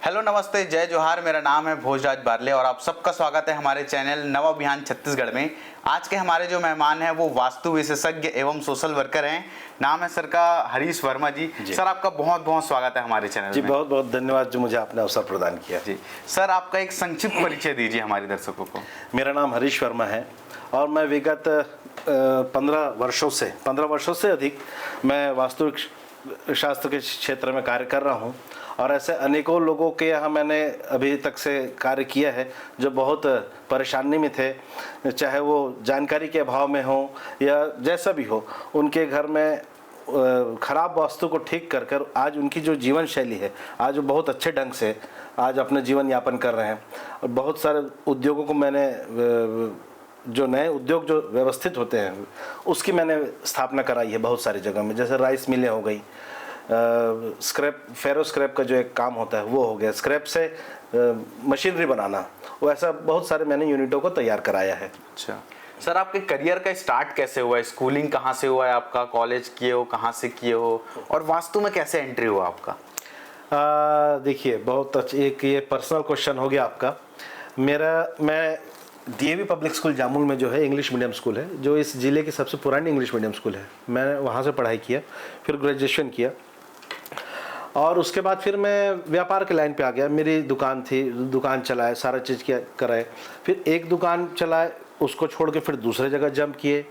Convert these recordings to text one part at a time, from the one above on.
Hello नमस्ते जय जोहार। मेरा नाम है भोजराज बारले और आप सबका स्वागत है हमारे चैनल नव अभियान छत्तीसगढ़ में। आज के हमारे जो मेहमान हैं वो वास्तु विशेषज्ञ एवं सोशल वर्कर हैं। नाम है सर का हरीश वर्मा जी। सर आपका बहुत बहुत स्वागत है हमारे चैनल जी। में। बहुत बहुत धन्यवाद जो मुझे आपने अवसर प्रदान किया। जी सर, आपका एक संक्षिप्त परिचय दीजिए हमारे दर्शकों को। मेरा नाम हरीश वर्मा है और मैं विगत 15 वर्षों से अधिक मैं वास्तु शास्त्र के क्षेत्र में कार्य कर रहा हूं और ऐसे अनेकों लोगों के यहाँ मैंने अभी तक से कार्य किया है जो बहुत परेशानी में थे, चाहे वो जानकारी के अभाव में हो या जैसा भी हो। उनके घर में खराब वास्तु को ठीक कर कर आज उनकी जो जीवन शैली है आज वो बहुत अच्छे ढंग से आज अपना जीवन यापन कर रहे हैं। और बहुत सारे उद्योगों को मैंने जो नए उद्योग जो व्यवस्थित होते हैं उसकी मैंने स्थापना कराई है बहुत सारी जगह में। जैसे राइस मिलें हो गई, फेरो स्क्रैप का जो एक काम होता है वो हो गया, स्क्रैप से मशीनरी बनाना, वो ऐसा बहुत सारे मैंने यूनिटों को तैयार कराया है। अच्छा सर, आपके करियर का स्टार्ट कैसे हुआ? स्कूलिंग कहाँ से हुआ है आपका? कॉलेज किए हो, कहाँ से किए हो, और वास्तु में कैसे एंट्री हुआ आपका? देखिए, बहुत अच्छा एक ये पर्सनल क्वेश्चन हो गया आपका। मैं डीएवी पब्लिक स्कूल जामुल में जो है इंग्लिश मीडियम स्कूल है, जो इस ज़िले की सबसे पुरानी इंग्लिश मीडियम स्कूल है। मैंने वहाँ से पढ़ाई किया, फिर ग्रेजुएशन किया और उसके बाद फिर मैं व्यापार के लाइन पे आ गया। मेरी दुकान थी, दुकान चलाए, सारा चीज़ किया कराए। फिर एक दुकान चलाए, उसको छोड़ के फिर दूसरे जगह जंप किए,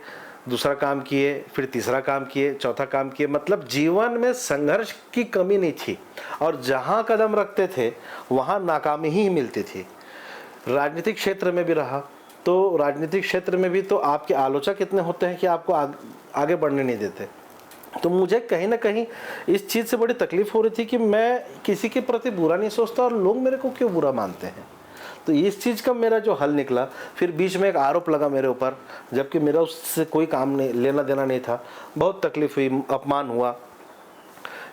दूसरा काम किए, फिर तीसरा काम किए, चौथा काम किए। मतलब जीवन में संघर्ष की कमी नहीं थी और जहाँ कदम रखते थे वहाँ नाकामी ही मिलती थी। राजनीतिक क्षेत्र में भी रहा तो राजनीतिक क्षेत्र में भी तो आपके आलोचक इतने होते हैं कि आपको आगे बढ़ने नहीं देते। तो मुझे कहीं ना कहीं इस चीज़ से बड़ी तकलीफ हो रही थी कि मैं किसी के प्रति बुरा नहीं सोचता और लोग मेरे को क्यों बुरा मानते हैं। तो इस चीज़ का मेरा जो हल निकला, फिर बीच में एक आरोप लगा मेरे ऊपर, जबकि मेरा उससे कोई काम नहीं, लेना देना नहीं था। बहुत तकलीफ हुई, अपमान हुआ।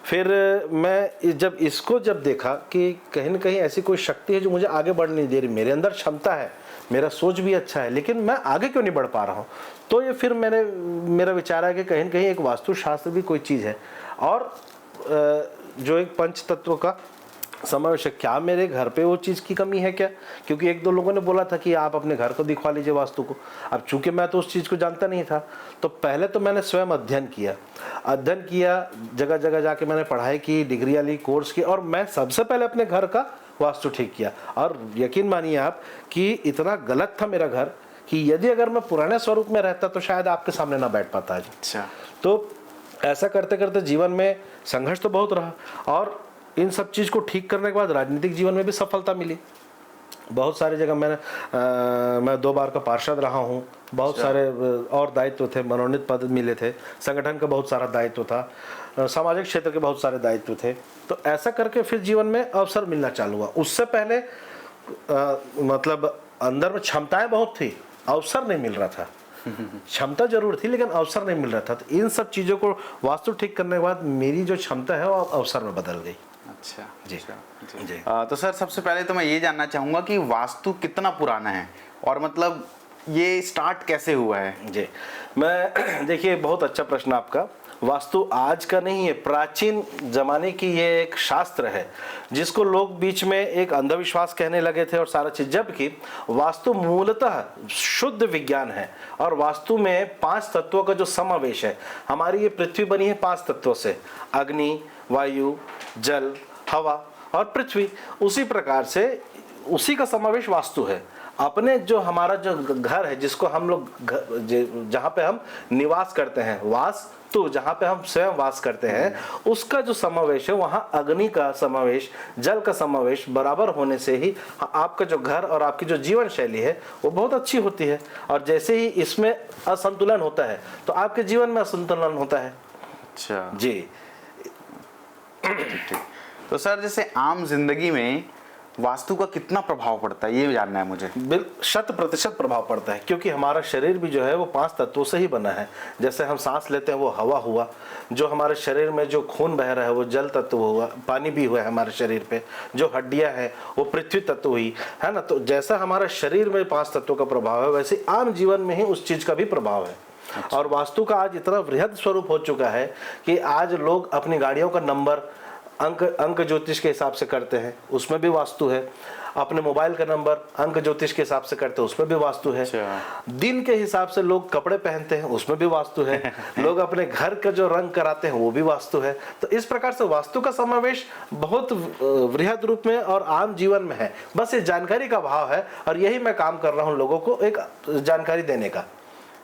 फिर मैं जब देखा कि कहीं ना कहीं ऐसी कोई शक्ति है जो मुझे आगे बढ़ने नहीं दे रही, मेरे अंदर क्षमता है, मेरा सोच भी अच्छा है, लेकिन मैं आगे क्यों नहीं बढ़ पा रहा हूँ। तो ये फिर मेरा विचार है कि कहीं ना कहीं एक वास्तुशास्त्र भी कोई चीज़ है और जो एक पंच तत्व का समावेश है। क्या मेरे घर पे वो चीज़ की कमी है क्या? क्योंकि एक दो लोगों ने बोला था कि आप अपने घर को दिखवा लीजिए वास्तु को। अब चूंकि मैं तो उस चीज़ को जानता नहीं था, तो पहले तो मैंने स्वयं अध्ययन किया, जगह जगह जाके मैंने पढ़ाई की, डिग्रियाँ ली, कोर्स किया और मैं सबसे पहले अपने घर का वास्तु ठीक किया। और यकीन मानिए आप कि इतना गलत था मेरा घर कि यदि अगर मैं पुराने स्वरूप में रहता तो शायद आपके सामने ना बैठ पाता। अच्छा। तो ऐसा करते करते जीवन में संघर्ष तो बहुत रहा और इन सब चीज़ को ठीक करने के बाद राजनीतिक जीवन में भी सफलता मिली। बहुत सारी जगह मैं 2 बार का पार्षद रहा हूँ। बहुत सारे और दायित्व थे, मनोनीत पद मिले थे, संगठन का बहुत सारा दायित्व था, सामाजिक क्षेत्र के बहुत सारे दायित्व थे। तो ऐसा करके फिर जीवन में अवसर मिलना चालू हुआ। उससे पहले मतलब अंदर में क्षमताएं बहुत थी, अवसर नहीं मिल रहा था। क्षमता जरूर थी लेकिन अवसर नहीं मिल रहा था। तो इन सब चीज़ों को वास्तु ठीक करने के बाद मेरी जो क्षमता है वो अवसर में बदल गई। अच्छा जी जी। तो सर सबसे पहले तो मैं ये जानना चाहूँगा कि वास्तु कितना पुराना है और मतलब ये स्टार्ट कैसे हुआ है? जी, मैं देखिए, बहुत अच्छा प्रश्न आपका। वास्तु आज का नहीं है, प्राचीन जमाने की ये एक शास्त्र है जिसको लोग बीच में एक अंधविश्वास कहने लगे थे और सारा चीज, जबकि वास्तु मूलतः शुद्ध विज्ञान है। और वास्तु में 5 तत्वों का जो समावेश है, हमारी ये पृथ्वी बनी है 5 तत्वों से, अग्नि, वायु, जल, हवा और पृथ्वी। उसी प्रकार से उसी का समावेश वास्तु है। अपने जो हमारा जो घर है, जिसको हम लोग जहाँ पे हम निवास करते हैं, वास्तु जहाँ पे हम स्वयं वास करते हैं, उसका जो समावेश है वहाँ अग्नि का समावेश, जल का समावेश बराबर होने से ही आपका जो घर और आपकी जो जीवन शैली है वो बहुत अच्छी होती है। और जैसे ही इसमें असंतुलन होता है तो आपके जीवन में असंतुलन होता है। अच्छा जी। ठीक। तो सर जैसे आम जिंदगी में वास्तु का कितना प्रभाव पड़ता है ये जानना है मुझे। 100% प्रभाव पड़ता है, क्योंकि हमारा शरीर भी जो है वो 5 तत्वों से ही बना है। जैसे हम सांस लेते हैं वो हवा हुआ, जो हमारे शरीर में जो खून बह रहा है वो जल तत्व हुआ, पानी भी हुआ है हमारे शरीर पे, जो हड्डियां हैं वो पृथ्वी तत्व हुई, है ना। तो जैसा हमारा शरीर में 5 तत्वों का प्रभाव है, वैसे आम जीवन में ही उस चीज़ का भी प्रभाव है। और वास्तु का आज इतना वृहद स्वरूप हो चुका है कि आज लोग अपनी गाड़ियों का नंबर अंक ज्योतिष के हिसाब से करते हैं, उसमें भी वास्तु है। अपने मोबाइल का नंबर अंक ज्योतिष के हिसाब से करते हैं, उसमें भी वास्तु है। दिन के हिसाब से लोग कपड़े पहनते हैं, उसमें भी वास्तु है। लोग अपने घर का जो रंग कराते हैं वो भी वास्तु है। तो इस प्रकार से वास्तु का समावेश बहुत वृहद रूप में और आम जीवन में है। बस ये जानकारी का अभाव है और यही मैं काम कर रहा हूँ लोगों को एक जानकारी देने का,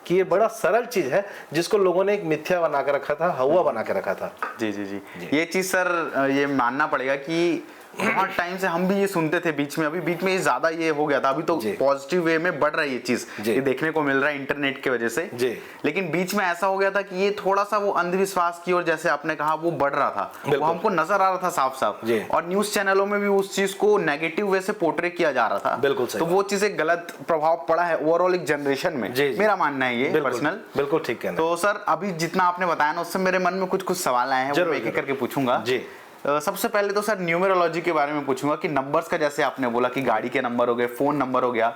कि ये बड़ा सरल चीज है जिसको लोगों ने एक मिथ्या बना के रखा था, हवा बना के रखा था। जी जी जी, ये चीज सर ये मानना पड़ेगा कि बहुत टाइम से हम भी ये सुनते थे बीच में, अभी बीच में ये ज्यादा ये हो गया था, अभी तो पॉजिटिव वे में बढ़ रहा है ये चीज, ये देखने को मिल रहा है इंटरनेट की वजह से। लेकिन बीच में ऐसा हो गया था कि ये थोड़ा सा वो अंधविश्वास की ओर, जैसे आपने कहा, वो बढ़ रहा था, वो हमको नजर आ रहा था साफ साफ, और न्यूज चैनलों में भी उस चीज को नेगेटिव वे से पोर्ट्रे किया जा रहा था। बिल्कुल सही। तो वो चीज एक गलत प्रभाव पड़ा है ओवरऑल एक जनरेशन में, मेरा मानना है ये पर्सनल। बिल्कुल ठीक है। तो सर अभी जितना आपने बताया ना, उससे मेरे मन में कुछ सवाल आए हैं, वो एक एक करके पूछूंगा। सबसे पहले तो सर न्यूमेरोलॉजी के बारे में पूछूंगा कि नंबर्स का, जैसे आपने बोला कि गाड़ी के नंबर हो गए, फोन नंबर हो गया,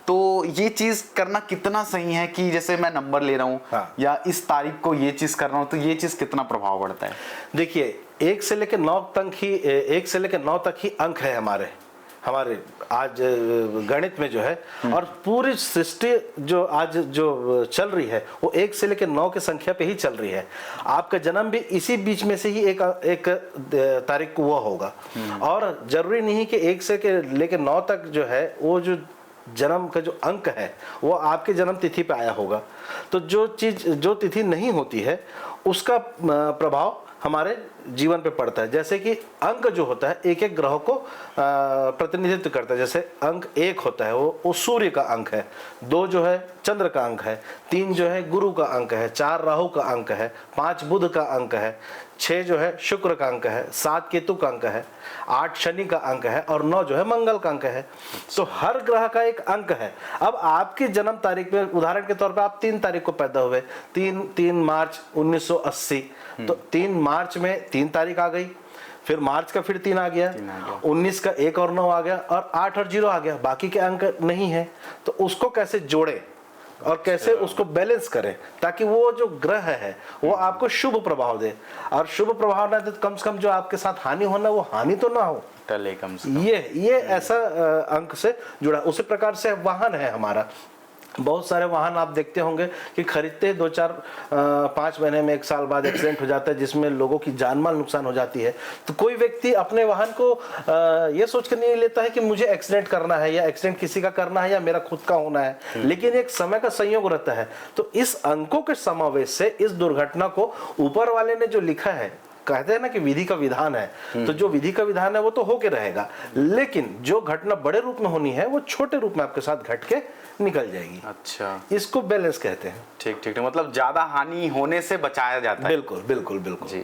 तो ये चीज करना कितना सही है कि जैसे मैं नंबर ले रहा हूँ या इस तारीख को ये चीज कर रहा हूँ, तो ये चीज कितना प्रभाव पड़ता है? देखिए, 1 से लेकर 9 तक ही अंक है हमारे आज गणित में जो है, और पूरी सृष्टि जो आज जो चल रही है वो 1 से लेकर 9 की संख्या पे ही चल रही है। आपका जन्म भी इसी बीच में से ही एक तारीख को वो होगा, और जरूरी नहीं कि 1 से लेकर 9 तक जो है वो जो जन्म का जो अंक है वो आपके जन्म तिथि पे आया होगा। तो जो तिथि नहीं होती है उसका प्रभाव हमारे जीवन पे पड़ता है। जैसे कि अंक जो होता है एक एक ग्रह को प्रतिनिधित्व करता है। जैसे अंक 1 होता है वो सूर्य का अंक है, 2 जो है चंद्र का अंक है, 3 जो है गुरु का अंक है, 4 राहु का अंक है, 5 बुध का अंक है, 6 जो है शुक्र का अंक है, 7 केतु का अंक है, 8 शनि का अंक है और 9 जो है मंगल का अंक है। तो हर ग्रह का एक अंक है। अब आपकी जन्म तारीख में उदाहरण के तौर पर आप 3 तारीख को पैदा हुए, 3 मार्च 1980, तो 3 मार्च में 3 तारीख आ गई, फिर मार्च का फिर 3 आ गया, 19 का 1 और 9 आ गया, और 8 और 0 आ गया, बाकी के अंक नहीं है। तो उसको कैसे जोड़े और कैसे उसको बैलेंस करें ताकि वो जो ग्रह है वो आपको शुभ प्रभाव दे, और शुभ प्रभाव ना दे तो कम से कम जो आपके साथ हानि होना वो हानि तो ना हो, टले कम से कम। ये ऐसा अंक से जुड़ा। उसी प्रकार से वाहन है हमारा, बहुत सारे वाहन आप देखते होंगे कि खरीदते 2-4-5 महीने में 1 साल बाद एक्सीडेंट हो जाता है जिसमें लोगों की जान माल नुकसान हो जाती है। तो कोई व्यक्ति अपने वाहन को ये सोच कर नहीं लेता है कि मुझे एक्सीडेंट करना है या एक्सीडेंट किसी का करना है या मेरा खुद का होना है, लेकिन एक समय का संयोग रहता है। तो इस अंकों के समावेश से इस दुर्घटना को ऊपर वाले ने जो लिखा है, कहते हैं ना कि विधि का विधान है, तो जो विधि का विधान है वो तो होके रहेगा, लेकिन जो घटना बड़े रूप में होनी है वो छोटे रूप में आपके साथ घट के निकल जाएगी। अच्छा, इसको बैलेंस कहते हैं। ठीक ठीक, मतलब ज्यादा हानि होने से बचाया जाता है। बिल्कुल बिल्कुल बिल्कुल जी।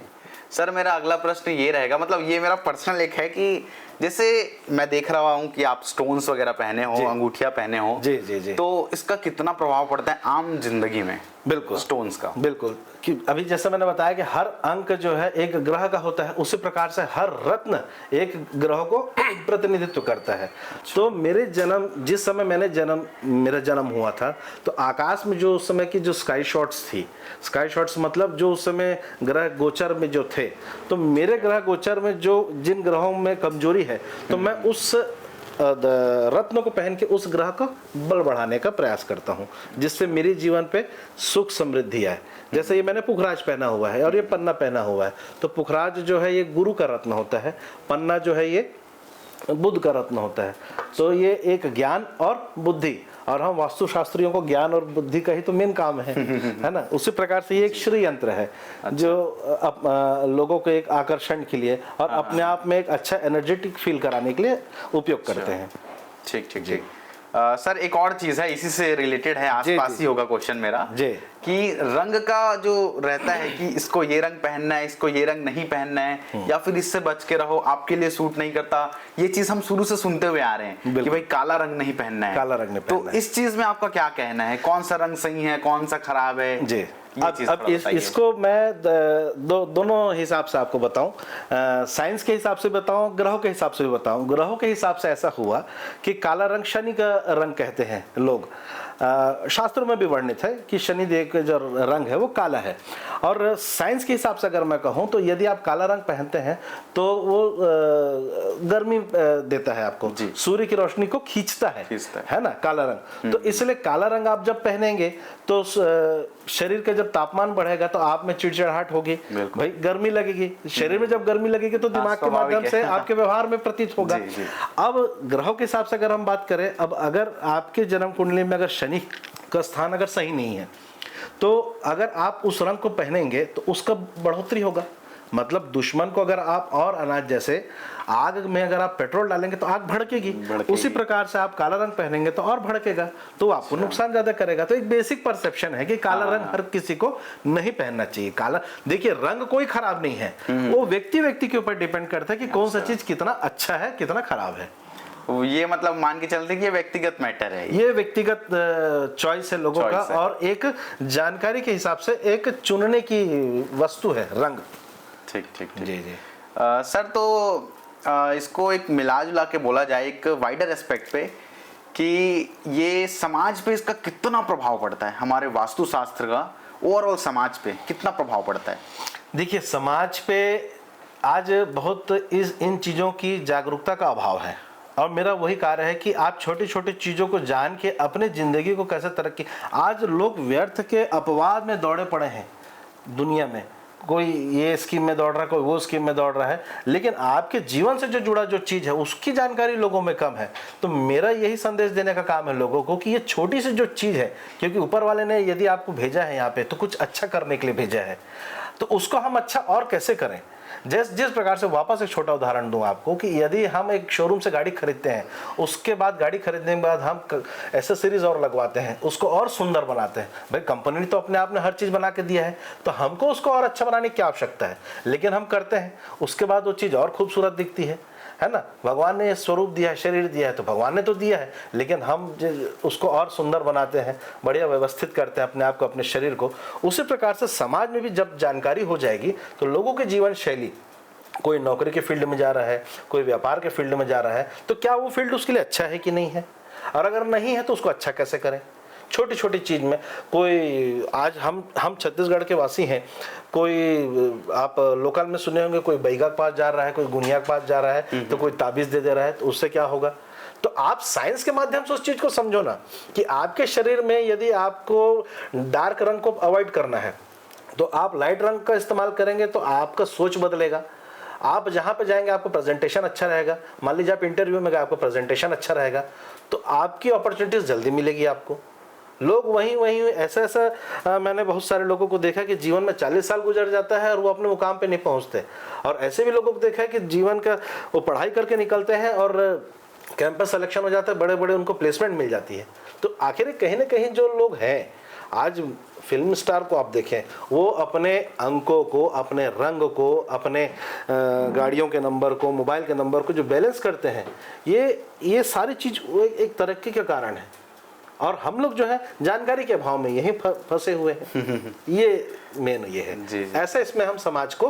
सर मेरा अगला प्रश्न ये रहेगा, मतलब ये मेरा पर्सनल एक है कि जैसे मैं देख रहा हूँ कि आप स्टोन्स वगैरह पहने हो, अंगूठियां पहने हो, जी जी जी, तो इसका कितना प्रभाव पड़ता है आम जिंदगी में? बिल्कुल स्टोन्स का बिल्कुल, कि अभी जैसा मैंने बताया कि हर अंक जो है एक ग्रह का होता है, उसी प्रकार से हर रत्न एक ग्रह को प्रतिनिधित्व करता है। तो जिस समय मेरा जन्म हुआ था, तो आकाश में जो उस समय की जो स्काई शॉट्स थी, स्काई शॉट्स मतलब जो उस समय ग्रह गोचर में जो थे, तो मेरे ग्रह गोचर में जो जिन ग्रहों में कमजोरी है, तो मैं उस रत्न को पहन के उस ग्रह का बल बढ़ाने का प्रयास करता हूं, जिससे मेरे जीवन पे सुख समृद्धि आए। जैसे ये मैंने पुखराज पहना हुआ है और ये पन्ना पहना हुआ है, तो पुखराज जो है ये गुरु का रत्न होता है, पन्ना जो है ये बुध का रत्न होता है। तो ये एक ज्ञान और बुद्धि, और हम वास्तुशास्त्रियों को ज्ञान और बुद्धि का ही तो मेन काम है ना। उसी प्रकार से ये एक श्री यंत्र है। अच्छा। जो लोगों को एक आकर्षण के लिए और अपने आप में एक अच्छा एनर्जेटिक फील कराने के लिए उपयोग करते हैं। ठीक ठीक ठीक। सर एक और चीज है, इसी से रिलेटेड है, आसपास ही होगा क्वेश्चन मेरा, कि रंग का जो रहता है कि इसको ये रंग पहनना है, इसको ये रंग नहीं पहनना है, या फिर इससे बच के रहो, आपके लिए सूट नहीं करता, ये चीज हम शुरू से सुनते हुए आ रहे हैं कि भाई काला रंग नहीं पहनना है, काला रंग नहीं पहनना तो इस चीज में आपका क्या कहना है? कौन सा रंग सही है, कौन सा खराब है? जी, अब इसको मैं दोनों हिसाब से आपको बताऊं, साइंस के हिसाब से बताऊं, ग्रहों के हिसाब से भी बताऊं। ग्रहों के हिसाब से ऐसा हुआ कि काला रंग शनि का रंग कहते हैं लोग, शास्त्रों में भी वर्णित है कि शनिदेव का जो रंग है वो काला है। और साइंस के हिसाब से अगर मैं कहूँ तो यदि आप काला रंग पहनते हैं तो वो गर्मी देता है आपको, सूर्य की रोशनी को खींचता है ना काला रंग। तो इसलिए काला रंग आप जब पहनेंगे तो शरीर का जब तापमान बढ़ेगा तो आप में चिड़चिड़ाहट होगी, भाई गर्मी लगेगी। शरीर में जब गर्मी लगेगी तो दिमाग के माध्यम से आपके व्यवहार में प्रतीत होगा। अब ग्रहों के हिसाब से अगर हम बात करें, अब अगर आपके जन्म कुंडली में अगर शनि का स्थान अगर सही नहीं है तो अगर आप उस रंग को पहनेंगे तो उसका बढ़ोतरी होगा। मतलब दुश्मन को अगर आप, और अनाज जैसे आग में अगर आप पेट्रोल डालेंगे तो आग भड़केगी, उसी प्रकार से आप काला रंग पहनेंगे तो और भड़केगा, तो आपको नुकसान ज्यादा करेगा। तो एक बेसिक परसेप्शन है कि काला रंग हर किसी को नहीं पहनना चाहिए। काला, देखिए रंग कोई खराब नहीं है, वो व्यक्ति के ऊपर डिपेंड करता है कि कौन सा चीज कितना अच्छा है कितना खराब है। ये मतलब मान के चलते कि ये व्यक्तिगत मैटर है, ये व्यक्तिगत चॉइस है लोगों का, और एक जानकारी के हिसाब से एक चुनने की वस्तु है रंग। ठीक ठीक जी जी। सर तो इसको एक मिला जुला के बोला जाए एक वाइडर एस्पेक्ट पे कि ये समाज पे इसका कितना प्रभाव पड़ता है, हमारे वास्तुशास्त्र का ओवरऑल समाज पे कितना प्रभाव पड़ता है? देखिए समाज पे आज बहुत इन चीज़ों की जागरूकता का अभाव है, और मेरा वही कार्य है कि आप छोटी छोटी चीज़ों को जान के अपने ज़िंदगी को कैसे तरक्की। आज लोग व्यर्थ के अपवाद में दौड़े पड़े हैं दुनिया में, कोई ये स्कीम में दौड़ रहा है, कोई वो स्कीम में दौड़ रहा है, लेकिन आपके जीवन से जो जुड़ा जो चीज़ है उसकी जानकारी लोगों में कम है। तो मेरा यही संदेश देने का काम है लोगों को कि ये छोटी सी जो चीज़ है, क्योंकि ऊपर वाले ने यदि आपको भेजा है यहाँ पे तो कुछ अच्छा करने के लिए भेजा है, तो उसको हम अच्छा और कैसे करें। जिस प्रकार से, वापस एक छोटा उदाहरण दूं आपको कि यदि हम एक शोरूम से गाड़ी खरीदते हैं, उसके बाद गाड़ी खरीदने के बाद हम एसेसरीज और लगवाते हैं, उसको और सुंदर बनाते हैं। भाई कंपनी ने तो अपने आप ने हर चीज़ बना के दिया है, तो हमको उसको और अच्छा बनाने की क्या आवश्यकता है, लेकिन हम करते हैं, उसके बाद वो चीज़ और खूबसूरत दिखती है ना। भगवान ने स्वरूप दिया है, शरीर दिया है, तो भगवान ने तो दिया है, लेकिन हम उसको और सुंदर बनाते हैं, बढ़िया व्यवस्थित करते हैं अपने आप को, अपने शरीर को। उसी प्रकार से समाज में भी जब जानकारी हो जाएगी तो लोगों की जीवन शैली, कोई नौकरी के फील्ड में जा रहा है, कोई व्यापार के फील्ड में जा रहा है, तो क्या वो फील्ड उसके लिए अच्छा है कि नहीं है, और अगर नहीं है तो उसको अच्छा कैसे करें। छोटी छोटी चीज़ में कोई, आज हम छत्तीसगढ़ के वासी हैं, कोई आप लोकल में सुने होंगे, कोई बैगा के पास जा रहा है, कोई गुनिया के पास जा रहा है, तो कोई ताबीज़ दे रहा है, तो उससे क्या होगा। तो आप साइंस के माध्यम से उस चीज़ को समझो ना कि आपके शरीर में यदि आपको डार्क रंग को अवॉइड करना है तो आप लाइट रंग का इस्तेमाल करेंगे, तो आपका सोच बदलेगा। आप जहाँ पे जाएंगे आपको प्रेजेंटेशन अच्छा रहेगा। मान लीजिए आप इंटरव्यू में गए, आपको प्रेजेंटेशन अच्छा रहेगा तो आपकी अपॉर्चुनिटीज जल्दी मिलेगी आपको। लोग वहीं ऐसा मैंने बहुत सारे लोगों को देखा कि जीवन में 40 साल गुजर जाता है और वो अपने मुकाम पे नहीं पहुंचते, और ऐसे भी लोगों को देखा है कि जीवन का वो पढ़ाई करके निकलते हैं और कैंपस सिलेक्शन हो जाता है, बड़े बड़े उनको प्लेसमेंट मिल जाती है। तो आखिर कहीं ना कहीं जो लोग हैं, आज फिल्म स्टार को आप देखें, वो अपने अंकों को, अपने रंग को, अपने गाड़ियों के नंबर को, मोबाइल के नंबर को जो बैलेंस करते हैं, ये सारी चीज़ एक तरक्की के कारण है। और हम लोग जो है जानकारी के अभाव में यहीं फंसे हुए हैं। ये मेन ये है जी। ऐसे इसमें हम समाज को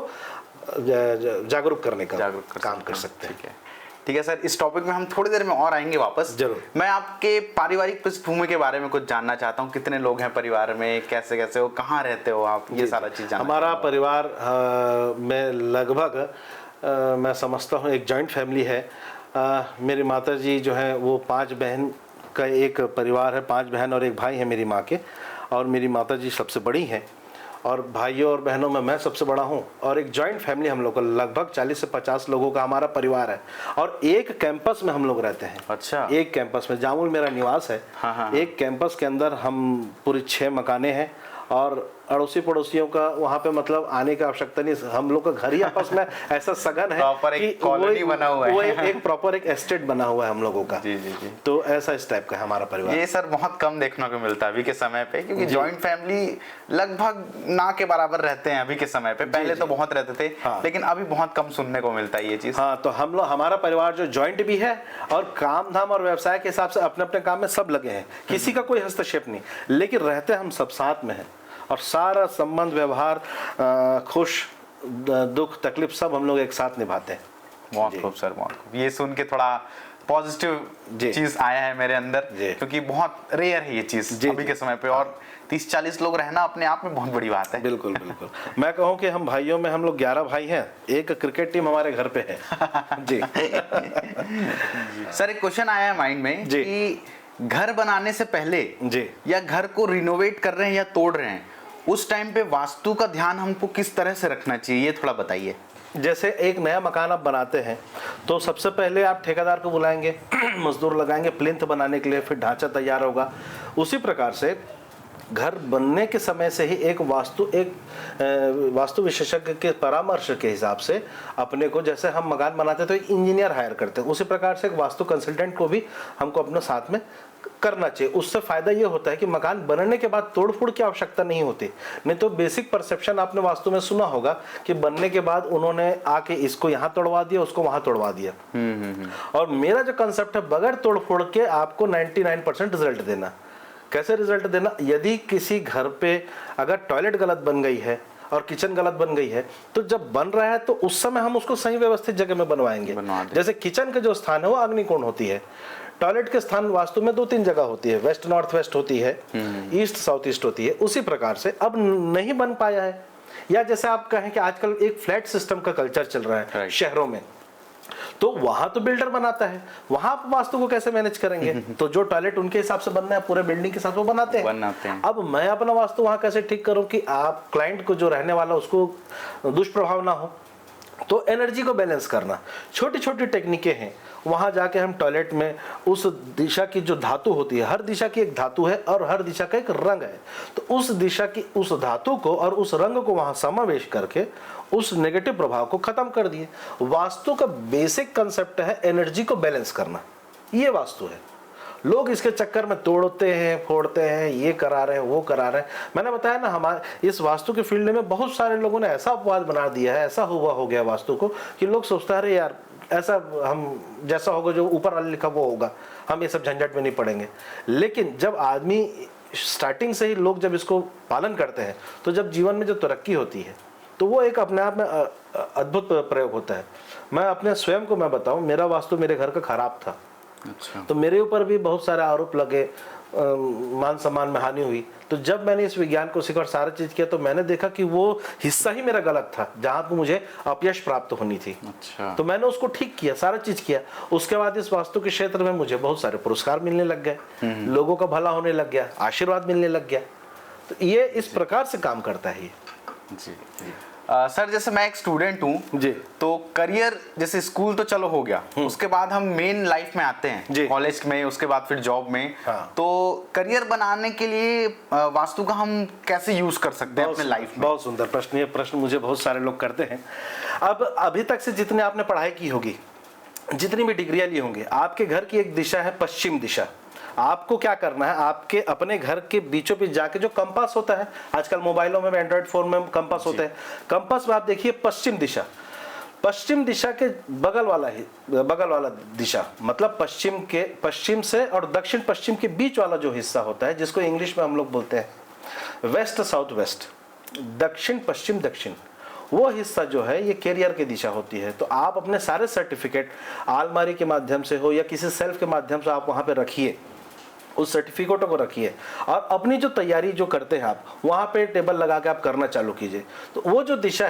जागरूक करने का काम कर सकते हैं। ठीक है सर, इस टॉपिक में हम थोड़ी देर में और आएंगे वापस। जरूर। मैं आपके पारिवारिक पृष्ठभूमि के बारे में कुछ जानना चाहता हूँ, कितने लोग हैं परिवार में, कैसे कैसे हो, कहाँ रहते हो आप, ये सारा चीज़ जानना। हमारा परिवार में लगभग मैं समझता हूँ एक जॉइंट फैमिली है। मेरी माता जी जो है वो 5 बहन का एक परिवार है, 5 बहन और एक भाई है मेरी माँ के, और मेरी माता जी सबसे बड़ी हैं, और भाइयों और बहनों में मैं सबसे बड़ा हूँ। और एक जॉइंट फैमिली हम लोग का लगभग 40 से 50 लोगों का हमारा परिवार है, और एक कैंपस में हम लोग रहते हैं। अच्छा। एक कैंपस में, जामुल मेरा निवास है। हाँ। एक कैंपस के अंदर हम पूरी 6 मकाने हैं, और अड़ोसी पड़ोसियों का वहाँ पे मतलब आने की आवश्यकता नहीं। हम लोग का घर ही आपस में ऐसा सघन है प्रॉपर एक कॉलोनी बना हुआ है। वो एक प्रॉपर एक एस्टेट बना हुआ है हम लोगों का। जी जी जी। तो ऐसा इस टाइप का है हमारा परिवार। ये सर बहुत कम देखने को मिलता है अभी के समय पे, क्योंकि जॉइंट फैमिली लगभग ना के बराबर रहते हैं अभी के समय पे। पहले तो बहुत रहते थे। हाँ। लेकिन अभी बहुत कम सुनने को मिलता है ये चीज। हाँ, तो हम लोग, हमारा परिवार जो जॉइंट भी है और काम धाम और व्यवसाय के हिसाब से अपने अपने काम में सब लगे हैं, किसी का कोई हस्तक्षेप नहीं, लेकिन रहते हम सब साथ में हैं, और सारा संबंध, व्यवहार, खुश दुख तकलीफ सब हम लोग एक साथ निभाते हैं। बहुत खूब सर, बहुत खूब। ये सुन के थोड़ा पॉजिटिव चीज आया है मेरे अंदर, क्योंकि बहुत रेयर है ये चीज अभी के समय पे, और 30-40 लोग रहना अपने आप में बहुत बड़ी बात है। बिल्कुल बिल्कुल। मैं कहूँ कि हम भाइयों में हम लोग 11 भाई हैं, एक क्रिकेट टीम हमारे घर पे है। जी। सर, एक क्वेश्चन आया है माइंड में कि घर बनाने से पहले जी या घर को रिनोवेट कर रहे हैं या तोड़ रहे हैं, उस टाइम पे वास्तु का ध्यान हमको किस तरह से रखना चाहिए, ये थोड़ा बताइए। जैसे एक नया मकान आप बनाते हैं तो सबसे पहले आप ठेकेदार को बुलाएंगे, मजदूर लगाएंगे प्लिंथ बनाने के लिए, फिर ढांचा तैयार होगा। उसी प्रकार से घर बनने के समय से ही एक वास्तु विशेषज्ञ के परामर्श के हिसाब से अपने को, जैसे हम मकान बनाते हैं तो एक इंजीनियर हायर करते हैं, उसी प्रकार से एक वास्तु कंसल्टेंट को भी हमको अपने साथ में करना चाहिए। उससे फायदा ये होता है कि मकान बनने के बाद तोड़फोड़ की आवश्यकता नहीं होती। नहीं तो बेसिक परसेप्शन आपने वास्तु में सुना होगा कि बनने के बाद उन्होंने आके इसको यहाँ तोड़वा दिया, उसको वहां तोड़वा दिया। और मेरा जो कंसेप्ट है, बगैर तोड़फोड़ के आपको 99% रिजल्ट देना। कैसे रिजल्ट देना? यदि किसी घर पे अगर टॉयलेट गलत बन गई है और किचन गलत बन गई है, तो जब बन रहा है तो उस समय हम उसको सही व्यवस्थित जगह में बनवाएंगे। जैसे किचन का जो स्थान है वो अग्निकोण होती है, टॉयलेट के स्थान वास्तु में 2-3 जगह होती है, वेस्ट नॉर्थ वेस्ट होती है, ईस्ट साउथ ईस्ट होती है। उसी प्रकार से अब नहीं बन पाया है, या जैसे आप कहें कि आजकल एक फ्लैट सिस्टम का कल्चर चल रहा है शहरों में, तो वहां तो बिल्डर बनाता है, वहां आप वास्तु को कैसे मैनेज करेंगे? तो जो टॉयलेट उनके हिसाब से बनना है पूरे बिल्डिंग के साथ वो बनाते हैं। अब मैं अपना वास्तु वहां कैसे ठीक करूं कि आप क्लाइंट को जो रहने वाला उसको दुष्प्रभाव ना हो? तो एनर्जी को बैलेंस करना, छोटी छोटी टेक्निकें हैं। वहां जाके हम टॉयलेट में उस दिशा की जो धातु होती है, हर दिशा की एक धातु है और हर दिशा का एक रंग है, तो उस दिशा की उस धातु को और उस रंग को वहां समावेश करके उस नेगेटिव प्रभाव को खत्म कर दिए। वास्तु का बेसिक कंसेप्ट है एनर्जी को बैलेंस करना, ये वास्तु है। लोग इसके चक्कर में तोड़ते हैं, फोड़ते हैं, ये करा रहे हैं, वो करा रहे हैं। मैंने बताया ना, हमारे इस वास्तु के फील्ड में बहुत सारे लोगों ने ऐसा अपवाद बना दिया है, ऐसा हुआ हो गया वास्तु को कि लोग सोचते हैं अरे यार ऐसा हम जैसा होगा जो ऊपर वाले लिखा वो होगा, हम ये सब झंझट में नहीं पड़ेंगे। लेकिन जब आदमी स्टार्टिंग से ही लोग जब इसको पालन करते हैं, तो जब जीवन में जो तरक्की होती है तो वो एक अपने आप में अद्भुत प्रयोग होता है। मैं अपने स्वयं को मैं बताऊं, मेरा वास्तु मेरे घर का खराब था। अच्छा। तो मेरे ऊपर भी बहुत सारे आरोप लगे, मान सम्मान में हानि हुई। तो जब मैंने इस विज्ञान को सीखा और सारा चीज किया, तो मैंने देखा कि वो हिस्सा ही मेरा गलत था जहां पर मुझे अपयश प्राप्त होनी थी। अच्छा। तो मैंने उसको ठीक किया, सारा चीज किया। उसके बाद इस वास्तु के क्षेत्र में मुझे बहुत सारे पुरस्कार मिलने लग गए, लोगों का भला होने लग गया, आशीर्वाद मिलने लग गया। तो ये इस प्रकार से काम करता है ये। जी। सर, जैसे मैं एक स्टूडेंट हूँ जी, तो करियर जैसे स्कूल तो चलो हो गया, उसके बाद हम मेन लाइफ में आते हैं, कॉलेज में, उसके बाद फिर जॉब में। हाँ। तो करियर बनाने के लिए वास्तु का हम कैसे यूज कर सकते हैं अपने लाइफ में? बहुत सुंदर प्रश्न। ये प्रश्न मुझे बहुत सारे लोग करते हैं। अब अभी तक से जितने आपने पढ़ाई की होगी, जितनी भी डिग्रियां ली होंगी, आपके घर की एक दिशा है पश्चिम दिशा। आपको क्या करना है, आपके अपने घर के बीचों बीच जाके जो कंपास होता है, आजकल मोबाइलों में, एंड्रॉइड फोन में कंपास होते हैं, कंपास में आप देखिए पश्चिम दिशा, पश्चिम दिशा के बगल वाला दिशा, मतलब पश्चिम से और दक्षिण पश्चिम के बीच वाला जो हिस्सा होता है, जिसको इंग्लिश में हम लोग बोलते हैं वेस्ट साउथ वेस्ट, दक्षिण पश्चिम दक्षिण, वो हिस्सा जो है ये कैरियर की दिशा होती है। तो आप अपने सारे सर्टिफिकेट आलमारी के माध्यम से हो या किसी सेल्फ के माध्यम से आप वहां पे रखिए, उस सर्टिफिकेटों को रखिए, और अपनी जो तैयारी जो करते हैं आप वहाँ पे टेबल लगा के आप करना चालू कीजिए। तो वो जो दिशा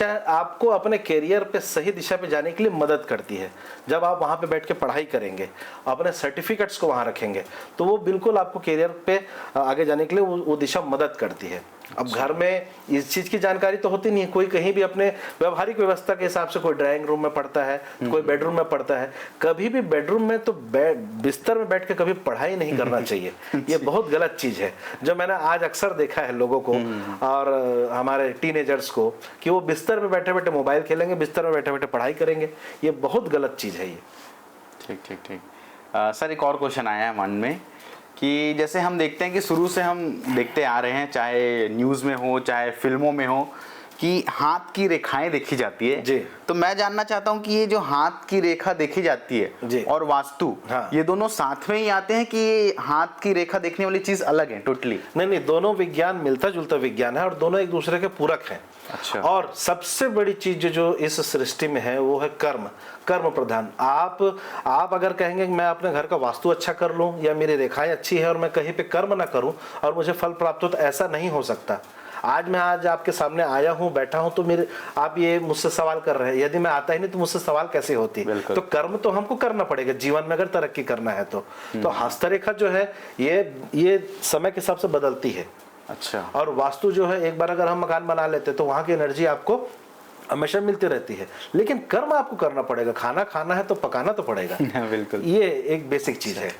है आपको अपने कैरियर पे सही दिशा पे जाने के लिए मदद करती है। जब आप वहाँ पे बैठ के पढ़ाई करेंगे, अपने सर्टिफिकेट्स को वहाँ रखेंगे, तो वो बिल्कुल आपको कैरियर पे आगे जाने के लिए वो दिशा मदद करती है। अब घर में इस चीज की जानकारी तो होती नहीं है, कोई कहीं भी अपने व्यवहारिक व्यवस्था के हिसाब से कोई ड्राइंग रूम में पढ़ता है, कोई बेडरूम में पढ़ता है। कभी भी बेडरूम में तो बिस्तर में बैठ के कभी पढ़ाई नहीं करना चाहिए, ये बहुत गलत चीज है। जो मैंने आज अक्सर देखा है लोगों को और हमारे टीनेजर्स को कि वो बिस्तर में बैठे बैठे मोबाइल खेलेंगे, बिस्तर में बैठे बैठे पढ़ाई करेंगे, ये बहुत गलत चीज है ये। ठीक। सर, एक और क्वेश्चन आया है मन में कि जैसे हम देखते हैं कि शुरू से हम देखते आ रहे हैं, चाहे न्यूज़ में हो चाहे फिल्मों में हो, कि हाथ की रेखाएं देखी जाती है जी। तो मैं जानना चाहता हूं कि ये जो हाथ की रेखा देखी जाती है जी। और वास्तु, हाँ। ये दोनों साथ में ही आते हैं कि ये हाथ की रेखा देखने वाली चीज अलग है टोटली? नहीं, दोनों विज्ञान मिलता जुलता विज्ञान है और दोनों एक दूसरे के पूरक हैं। अच्छा। और सबसे बड़ी चीज जो इस सृष्टि में है वो है कर्म, कर्म प्रधान। आप अगर कहेंगे कि मैं अपने घर का वास्तु अच्छा कर लूं या मेरी रेखाएं अच्छी है और मैं कहीं पे कर्म ना करूं और मुझे फल प्राप्त हो, तो ऐसा नहीं हो सकता। आज आपके सामने आया हूं, बैठा हूं, तो मेरे आप ये मुझसे सवाल कर रहे हैं, यदि मैं आता ही नहीं तो मुझसे सवाल कैसे होती। तो कर्म तो हमको करना पड़ेगा जीवन में अगर तरक्की करना है तो हस्तरेखा जो है ये समय के हिसाब से बदलती है। अच्छा। और वास्तु जो है, एक बार अगर हम मकान बना लेते तो वहां की एनर्जी आपको हमेशा मिलती रहती है, लेकिन कर्म आपको करना पड़ेगा। खाना खाना है तो पकाना तो पड़ेगा। बिल्कुल, ये एक बेसिक चीज है।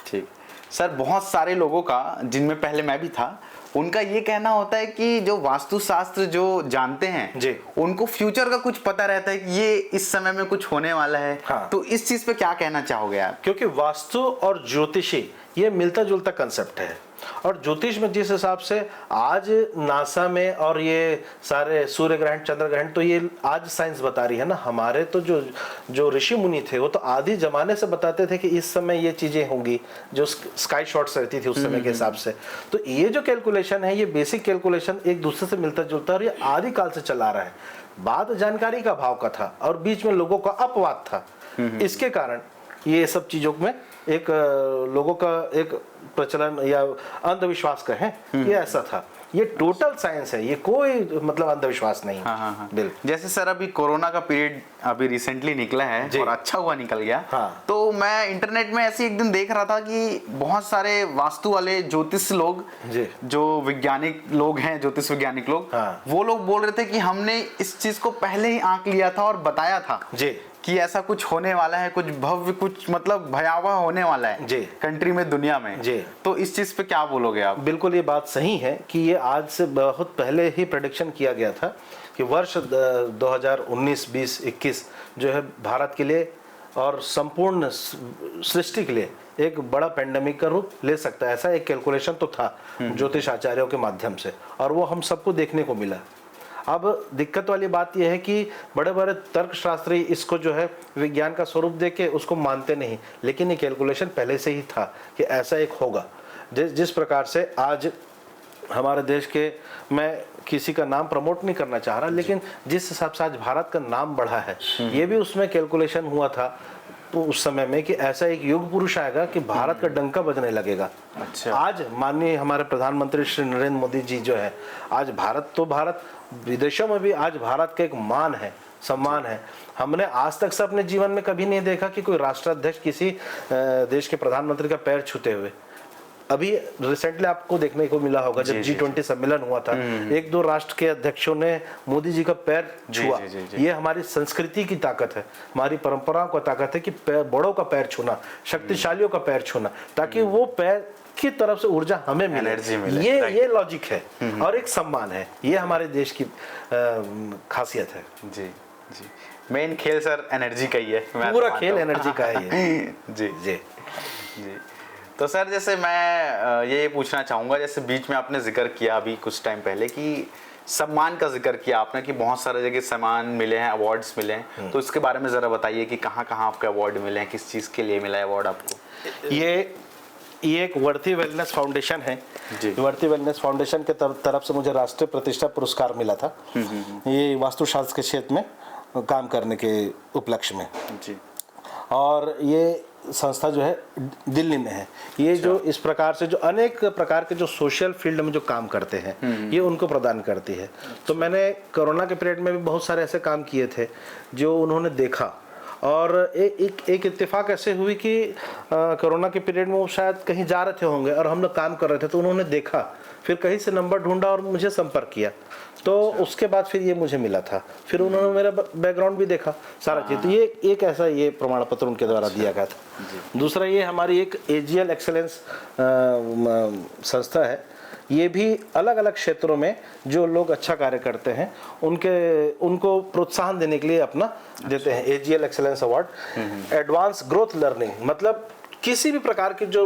ठीक सर, बहुत सारे लोगों का, जिनमें पहले मैं भी था, उनका ये कहना होता है कि जो वास्तुशास्त्र जो जानते हैं जी, उनको फ्यूचर का कुछ पता रहता है कि ये इस समय में कुछ होने वाला है। हाँ। तो इस चीज पे क्या कहना चाहोगे आप? क्योंकि वास्तु और ज्योतिषी ये मिलता जुलता कंसेप्ट है। और ज्योतिष में जिस हिसाब से आज नासा में और ये सारे सूर्य ग्रहण, चंद्र ग्रहण, तो ये आज साइंस बता रही है ना। हमारे तो जो ऋषि मुनि थे वो तो आदि जमाने से बताते थे कि इस समय ये चीजें होंगी, जो स्काई शॉट्स रहती थी उस समय के हिसाब से। तो ये जो कैलकुलेशन है, ये बेसिक कैलकुलेशन एक दूसरे से मिलता जुलता है और ये आदि काल से चला रहा है। बात जानकारी का अभाव का था और बीच में लोगों का अपवाद था। इसके कारण ये सब चीजों में एक लोगों का एक प्रचलन या अंधविश्वास कहें, ये ऐसा था। ये टोटल साइंस है, ये कोई मतलब अंधविश्वास नहीं। हाँ। बिल्कुल। जैसे सर अभी कोरोना का पीरियड अभी रिसेंटली निकला है और अच्छा हुआ निकल गया। हाँ। तो मैं इंटरनेट में ऐसे एक दिन देख रहा था कि बहुत सारे वास्तु वाले ज्योतिष लोग, जो वैज्ञानिक लोग हैं, ज्योतिष वैज्ञानिक लोग, हाँ। वो लोग बोल रहे थे कि हमने इस चीज को पहले ही आंक लिया था और बताया था जी कि ऐसा कुछ होने वाला है, कुछ भव्य, कुछ मतलब भयावह होने वाला है जी कंट्री में, दुनिया में जी। तो इस चीज पे क्या बोलोगे आप? बिल्कुल, ये बात सही है कि ये आज से बहुत पहले ही प्रेडिक्शन किया गया था कि वर्ष 2019, 20, 21 जो है भारत के लिए और संपूर्ण सृष्टि के लिए एक बड़ा पेंडेमिक का रूप ले सकता है। ऐसा एक कैलकुलेशन तो था ज्योतिष आचार्यों के माध्यम से, और वो हम सबको देखने को मिला। अब दिक्कत वाली बात यह है कि बड़े बड़े तर्कशास्त्री इसको जो है विज्ञान का स्वरूप देके उसको मानते नहीं, लेकिन ये कैलकुलेशन पहले से ही था कि ऐसा एक होगा। जिस प्रकार से आज हमारे देश के, मैं किसी का नाम प्रमोट नहीं करना चाह रहा, लेकिन जिस हिसाब से आज भारत का नाम बढ़ा है, ये भी उसमें कैलकुलेशन हुआ था तो उस समय में कि ऐसा एक युग पुरुष आएगा कि भारत का डंका बजने लगेगा। अच्छा। आज माननीय हमारे प्रधानमंत्री श्री नरेंद्र मोदी जी जो है, आज भारत विदेशों में भी आज भारत का एक मान है, सम्मान है। हमने आज तक से अपने जीवन में कभी नहीं देखा कि कोई राष्ट्राध्यक्ष किसी देश के प्रधानमंत्री का पैर छूते हुए। अभी रिसेंटली आपको देखने को मिला होगा जब G20 सम्मेलन हुआ था, एक दो राष्ट्र के अध्यक्षों ने मोदी जी का पैर छुआ। ये हमारी संस्कृति की ताकत है, हमारी परंपराओं का ताकत है कि बड़ों का पैर छूना, शक्तिशालियों का पैर छूना, ताकि वो पैर की तरफ से ऊर्जा हमें मिले। ये लॉजिक है और एक सम्मान है, ये हमारे देश की खासियत है। जी जी, मेन खेल सर एनर्जी का ही है, पूरा खेल एनर्जी का है ये। जी जी जी। तो सर जैसे मैं ये पूछना चाहूँगा, जैसे बीच में आपने जिक्र किया अभी कुछ टाइम पहले कि सम्मान का जिक्र किया आपने कि बहुत सारे जगह सम्मान मिले हैं, अवार्ड्स मिले हैं, तो इसके बारे में ज़रा बताइए कि कहाँ कहाँ आपके अवार्ड मिले हैं, किस चीज़ के लिए मिला है अवार्ड आपको? ये एक वर्ती वेलनेस फाउंडेशन है। वर्ती वेलनेस फाउंडेशन के तरफ से मुझे राष्ट्रीय प्रतिष्ठा पुरस्कार मिला था, ये वास्तुशास्त्र के क्षेत्र में काम करने के उपलक्ष्य में जी। और ये संस्था जो है दिल्ली में है। ये जो इस प्रकार से जो अनेक प्रकार के जो सोशल फील्ड में जो काम करते हैं, ये उनको प्रदान करती है। तो मैंने कोरोना के पीरियड में भी बहुत सारे ऐसे काम किए थे जो उन्होंने देखा, और एक इत्तेफाक ऐसे हुई कि कोरोना के पीरियड में वो शायद कहीं जा रहे थे होंगे और हम लोग काम कर रहे थे, तो उन्होंने देखा, फिर कहीं से नंबर ढूंढा और मुझे संपर्क किया, तो उसके बाद फिर ये मुझे मिला था। फिर उन्होंने मेरा बैकग्राउंड भी देखा, सारा चीज़। तो ये एक ऐसा ये प्रमाण पत्र उनके द्वारा दिया गया था। दूसरा, ये हमारी एक AGL एक्सेलेंस संस्था है। ये भी अलग अलग क्षेत्रों में जो लोग अच्छा कार्य करते हैं उनको प्रोत्साहन देने के लिए अपना देते हैं AGL excellence award. Advance growth learning मतलब किसी भी प्रकार की जो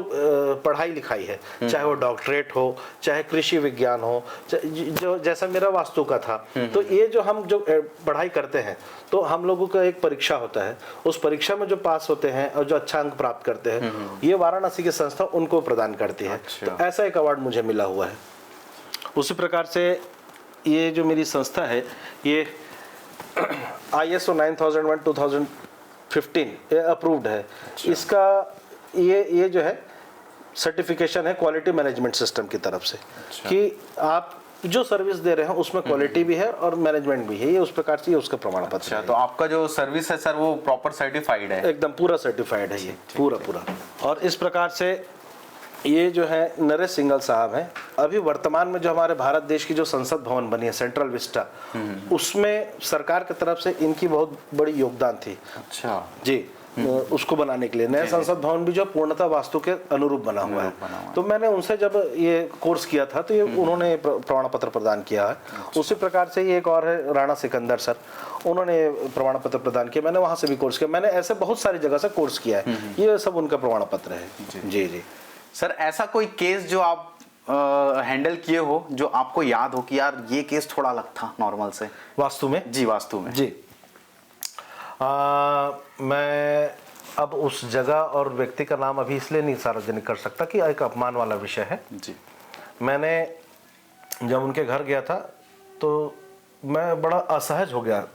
पढ़ाई लिखाई है, चाहे वो डॉक्टरेट हो, चाहे कृषि विज्ञान हो, जो जैसा मेरा वास्तु का था, तो ये जो हम जो पढ़ाई करते हैं, तो हम लोगों का एक परीक्षा होता है, उस परीक्षा में जो पास होते हैं और जो अच्छा अंक प्राप्त करते हैं, ये वाराणसी की संस्था उनको प्रदान करती है। तो ऐसा एक अवार्ड मुझे मिला हुआ है। उसी प्रकार से ये जो मेरी संस्था है ये ISO 9001:2015 ये अप्रूव्ड है। इसका ये जो है सर्टिफिकेशन है क्वालिटी मैनेजमेंट सिस्टम की तरफ से कि आप जो सर्विस दे रहे हैं उसमें क्वालिटी भी है और मैनेजमेंट भी है, ये उस प्रकार से ये उसका प्रमाण पत्र अच्छा, है। तो आपका जो सर्विस है सर वो प्रॉपर सर्टिफाइड है? एकदम पूरा सर्टिफाइड है ये, पूरा। और इस प्रकार से ये जो है नरेश सिंघल साहब हैं, अभी वर्तमान में जो हमारे भारत देश की जो संसद भवन बनी है सेंट्रल विस्टा, उसमें सरकार की तरफ से इनकी बहुत बड़ी योगदान थी। अच्छा जी, उसको बनाने के लिए नया संसद भवन भी जो पूर्णतः वास्तु के अनुरूप बना हुआ है। तो मैंने उनसे जब ये कोर्स किया था तो ये उन्होंने प्रमाण पत्र प्रदान किया है। उसी प्रकार से ये एक और है राणा सिकंदर सर, उन्होंने प्रमाण पत्र प्रदान किया, मैंने वहाँ से भी कोर्स किया। मैंने ऐसे बहुत सारी जगह से कोर्स किया है, ये सब उनका प्रमाण पत्र है। जी। सर, ऐसा कोई केस जो आप हैंडल किए हो जो आपको याद हो कि यार ये केस थोड़ा अलग था नॉर्मल से वास्तु में? जी, वास्तु में। जी, मैं अब उस जगह और व्यक्ति का नाम अभी इसलिए नहीं सार्वजनिक कर सकता कि एक अपमान वाला विषय है। जी। मैंने जब उनके घर गया था तो मैं बड़ा असहज हो गया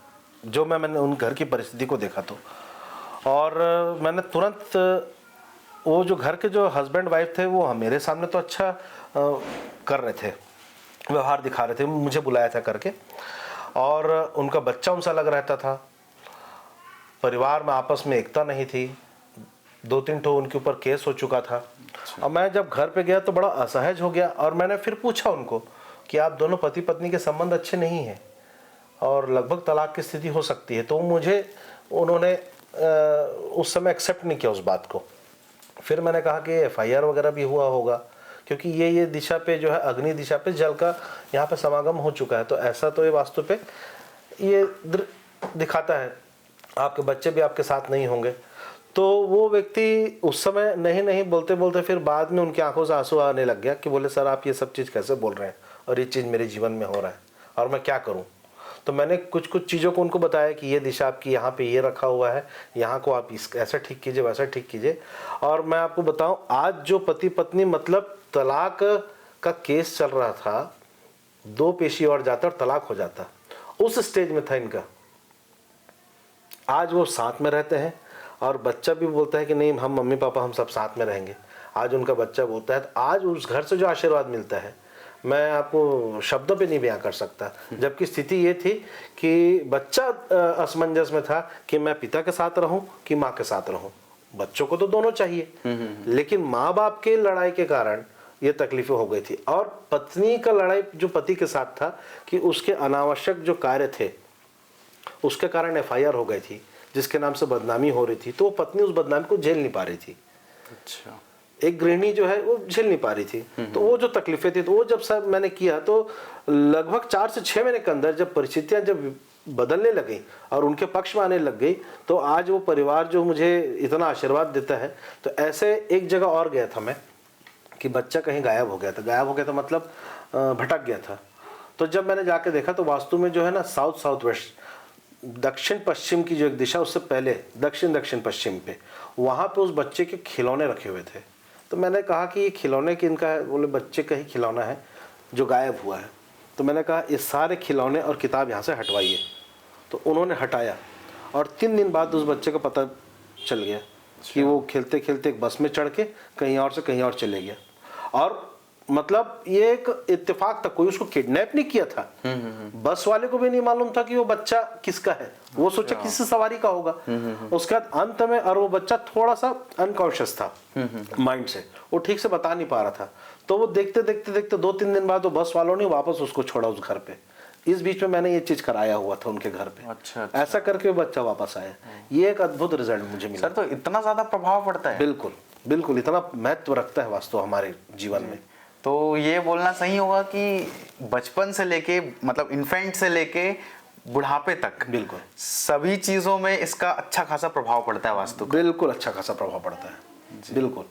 जो मैंने उन घर की परिस्थिति को देखा तो, और मैंने तुरंत वो जो घर के जो हस्बैंड वाइफ थे वो मेरे सामने तो अच्छा कर रहे थे, व्यवहार दिखा रहे थे, मुझे बुलाया था करके, और उनका बच्चा उनसा लग रहता था। परिवार में आपस में एकता नहीं थी, 2-3 ठो उनके ऊपर केस हो चुका था। और मैं जब घर पे गया तो बड़ा असहज हो गया, और मैंने फिर पूछा उनको कि आप दोनों पति पत्नी के संबंध अच्छे नहीं हैं और लगभग तलाक की स्थिति हो सकती है। तो उन्होंने उस समय एक्सेप्ट नहीं किया उस बात को। फिर मैंने कहा कि FIR वगैरह भी हुआ होगा, क्योंकि ये दिशा पे जो है अग्नि दिशा पे जल का यहाँ पे समागम हो चुका है, तो ऐसा तो ये वास्तु पे ये दिखाता है, आपके बच्चे भी आपके साथ नहीं होंगे। तो वो व्यक्ति उस समय नहीं बोलते बोलते फिर बाद में उनकी आंखों से आंसू आने लग गया कि बोले सर आप ये सब चीज़ कैसे बोल रहे हैं और ये चीज़ मेरे जीवन में हो रहा है और मैं क्या करूं। तो मैंने कुछ चीज़ों को उनको बताया कि ये दिशा आपकी यहाँ पे ये रखा हुआ है, यहाँ को आप ऐसा ठीक कीजिए, वैसा ठीक कीजिए। और मैं आपको बताऊं, आज जो पति पत्नी मतलब तलाक का केस चल रहा था, 2 पेशी और जाता और तलाक हो जाता, उस स्टेज में था इनका। आज वो साथ में रहते हैं और बच्चा भी बोलता है कि नहीं हम मम्मी पापा हम सब साथ में रहेंगे। आज उनका बच्चा बोलता है, तो आज उस घर से जो आशीर्वाद मिलता है मैं आपको शब्दों पे नहीं बयां कर सकता। जबकि स्थिति ये थी कि बच्चा असमंजस में था कि मैं पिता के साथ रहूं कि माँ के साथ रहूं। बच्चों को तो दोनों चाहिए, लेकिन माँ बाप के लड़ाई के कारण ये तकलीफें हो गई थी। और पत्नी का लड़ाई जो पति के साथ था कि उसके अनावश्यक जो कार्य थे उसके कारण FIR हो गई थी, जिसके नाम से बदनामी हो रही थी। तो वो पत्नी उस बदनामी को झेल नहीं पा रही थी। अच्छा, एक गृहिणी जो है वो झेल नहीं पा रही थी। तो वो जो तकलीफें थी, तो वो जब सब मैंने किया तो लगभग 4 से 6 महीने के अंदर जब परिस्थितियां जब बदलने लगी और उनके पक्ष में आने लग गई, तो आज वो परिवार जो मुझे इतना आशीर्वाद देता है। तो ऐसे एक जगह और गया था मैं कि बच्चा कहीं गायब हो गया था मतलब भटक गया था। तो जब मैंने जाके देखा तो वास्तु में जो है ना साउथ वेस्ट, दक्षिण पश्चिम की जो एक दिशा, उससे पहले दक्षिण पश्चिम पे, वहाँ पे उस बच्चे के खिलौने रखे हुए थे। तो मैंने कहा कि ये खिलौने किनका है? बोले बच्चे का ही खिलौना है जो गायब हुआ है। तो मैंने कहा ये सारे खिलौने और किताब यहाँ से हटवाइए। तो उन्होंने हटाया और 3 दिन बाद उस बच्चे का पता चल गया कि वो खेलते खेलते एक बस में चढ़ के कहीं और से कहीं और चले गया। और मतलब ये एक इत्तेफाक था, कोई उसको किडनैप नहीं किया था। बस वाले को भी नहीं मालूम था कि वो बच्चा किसका है, वो सोचा किसी सवारी का होगा। उसके बाद अंत में, और वो बच्चा थोड़ा सा अनकॉन्शियस था माइंड से, वो ठीक से बता नहीं पा रहा था। तो वो देखते 2-3 दिन बाद वो बस वालों ने वापस उसको छोड़ा उस घर पे। इस बीच में मैंने ये चीज कराया हुआ था उनके घर पे। अच्छा। ऐसा करके वो बच्चा वापस आया। ये एक अद्भुत रिजल्ट मुझे मिला। सर, तो इतना ज्यादा प्रभाव पड़ता है? बिल्कुल इतना महत्व रखता है वास्तु हमारे जीवन में। तो ये बोलना सही होगा कि बचपन से लेके मतलब इन्फेंट से लेके बुढ़ापे तक बिल्कुल सभी चीजों में इसका अच्छा खासा प्रभाव पड़ता है वास्तु का? बिल्कुल अच्छा खासा प्रभाव पड़ता है। बिल्कुल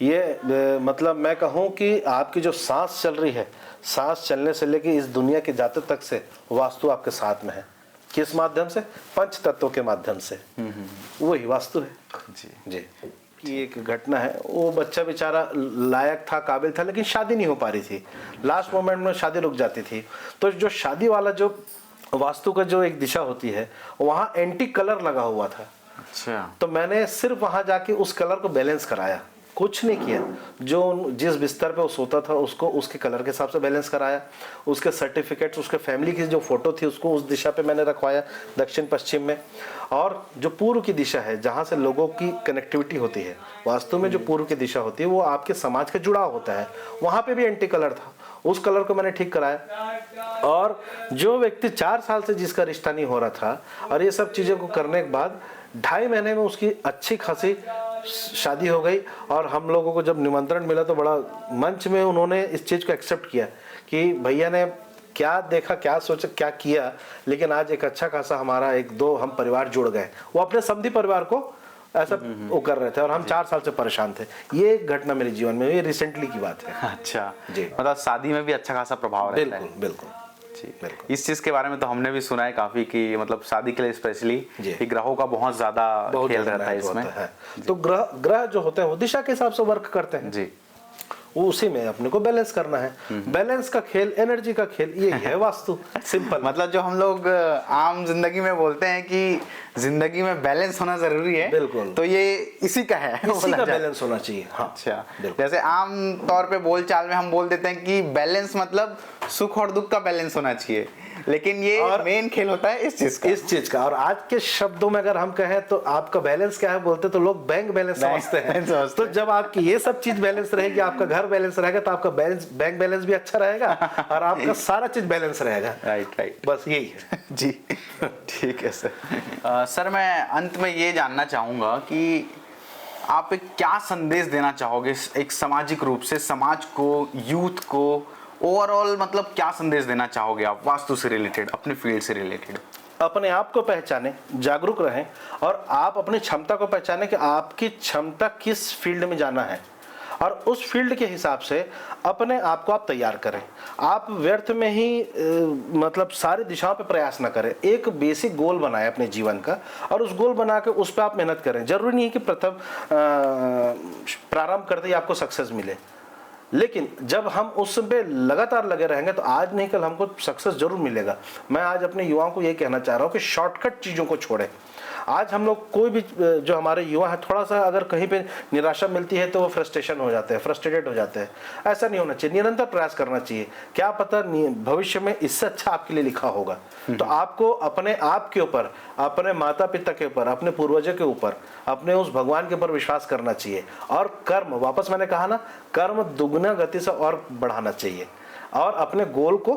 ये मतलब मैं कहूँ कि आपकी जो सांस चल रही है, सांस चलने से लेके इस दुनिया के जाते तक से वास्तु आपके साथ में है। किस माध्यम से? 5 तत्वों के माध्यम से। वही वास्तु है। जी। की एक घटना है। वो बच्चा बेचारा लायक था, काबिल था, लेकिन शादी नहीं हो पा रही थी। लास्ट मोमेंट में शादी रुक जाती थी। तो जो शादी वाला जो वास्तु का जो एक दिशा होती है, वहाँ एंटी कलर लगा हुआ था। अच्छा। तो मैंने सिर्फ वहाँ जाके उस कलर को बैलेंस कराया, कुछ नहीं किया। जो जिस बिस्तर पे वो सोता था उसको उसके कलर के हिसाब से बैलेंस कराया। उसके सर्टिफिकेट्स, उसके फैमिली की जो फोटो थी उसको उस दिशा पे मैंने रखवाया, दक्षिण पश्चिम में। और जो पूर्व की दिशा है, जहाँ से लोगों की कनेक्टिविटी होती है, वास्तु में जो पूर्व की दिशा होती है वो आपके समाज का जुड़ाव होता है, वहाँ पे भी एंटी कलर था। उस कलर को मैंने ठीक कराया। और जो व्यक्ति 4 साल से जिसका रिश्ता नहीं हो रहा था, और ये सब चीज़ों को करने के बाद 2.5 महीने में उसकी अच्छी खासी शादी हो गई। और हम लोगों को जब निमंत्रण मिला तो बड़ा मंच में उन्होंने इस चीज़ को एक्सेप्ट किया कि भैया ने क्या देखा, क्या सोचा, क्या किया, लेकिन आज एक अच्छा खासा हमारा 1-2 हम परिवार जुड़ गए। वो अपने समधी परिवार को ऐसा वो कर रहे थे, और हम 4 साल से परेशान थे। ये एक घटना मेरे जीवन में, ये रिसेंटली की बात है। अच्छा जी। मतलब शादी में भी अच्छा खासा प्रभाव रहता है। बिल्कुल बिल्कुल जी। बिल्कुल। इस चीज के बारे में तो हमने भी सुना है काफी कि मतलब शादी के लिए स्पेशली जी। ग्रहों का बहुत ज्यादा बहुत खेल ज़्यादा रहता है महत्व इसमें। होता है। तो ग्रह जो होते हैं वो दिशा के हिसाब से वर्क करते हैं जी। वो उसी में अपने को बैलेंस करना है। बैलेंस का खेल, एनर्जी का खेल, ये है वास्तु। सिंपल। मतलब जो हम लोग आम जिंदगी में बोलते हैं कि जिंदगी में बैलेंस होना जरूरी है, बिल्कुल। तो ये इसी का है, इसी बोला का जाए। बैलेंस होना चाहिए। हाँ, अच्छा। बिल्कुल। जैसे आम तौर पे बोलचाल में हम बोल देते हैं कि बैलेंस मतलब सुख और दुख का बैलेंस होना चाहिए, लेकिन ये और मेन खेल होता है इस चीज का। और आज के शब्दों में अगर हम कहें तो आपका बैलेंस क्या है बोलते तो लोग बैंक बैलेंस समझते हैं। तो जब आपकी ये सब चीज बैलेंस रहेगी, आपका घर बैलेंस रहेगा, तो आपका बैंक बैलेंस भी अच्छा रहेगा और आपका सारा चीज बैलेंस रहेगा। राइट। बस यही है। जी। ठीक है सर। सर मैं अंत में ये जानना चाहूंगा कि आप एक क्या संदेश देना चाहोगे एक सामाजिक रूप से समाज को, यूथ को, ओवरऑल मतलब क्या संदेश देना चाहोगे आप वास्तु से रिलेटेड, अपने फील्ड से रिलेटेड? अपने आप को पहचाने, जागरूक रहें, और आप अपनी क्षमता को पहचाने कि आपकी क्षमता किस फील्ड में जाना है, और उस फील्ड के हिसाब से अपने आप को आप तैयार करें। आप व्यर्थ में ही मतलब सारी दिशाओं पे प्रयास ना करें। एक बेसिक गोल बनाएं अपने जीवन का, और उस गोल बना के उस पर आप मेहनत करें। जरूरी नहीं है कि प्रथम प्रारंभ करते ही आपको सक्सेस मिले, लेकिन जब हम उस पे लगातार लगे रहेंगे तो आज नहीं कल हमको सक्सेस जरूर मिलेगा। मैं आज अपने युवाओं को ये कहना चाह रहा हूँ कि शॉर्टकट चीज़ों को छोड़ें। आज हम लोग कोई भी जो हमारे युवा है, थोड़ा सा अगर कहीं पे निराशा मिलती है तो वो फ्रस्ट्रेशन हो जाते हैं, फ्रस्ट्रेटेड हो जाते हैं। ऐसा नहीं होना चाहिए, निरंतर प्रयास करना चाहिए। क्या पता भविष्य में इससे अच्छा आपके लिए लिखा होगा। तो आपको अपने आप के ऊपर, अपने माता पिता के ऊपर, अपने पूर्वजों के ऊपर, अपने उस भगवान के ऊपर विश्वास करना चाहिए। और कर्म, वापस मैंने कहा ना, कर्म दुगना गति से और बढ़ाना चाहिए, और अपने गोल को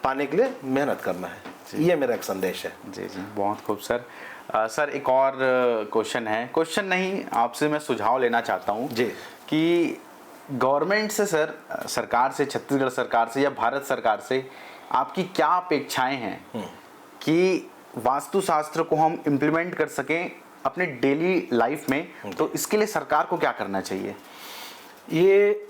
पाने के लिए मेहनत करना है। ये मेरा एक संदेश है। जी जी, बहुत खूब सर। सर एक और क्वेश्चन है, क्वेश्चन नहीं, आपसे मैं सुझाव लेना चाहता हूँ जी, कि गवर्नमेंट से सर, सरकार से, छत्तीसगढ़ सरकार से या भारत सरकार से आपकी क्या अपेक्षाएं हैं कि वास्तुशास्त्र को हम इम्प्लीमेंट कर सकें अपने डेली लाइफ में? तो इसके लिए सरकार को क्या करना चाहिए? ये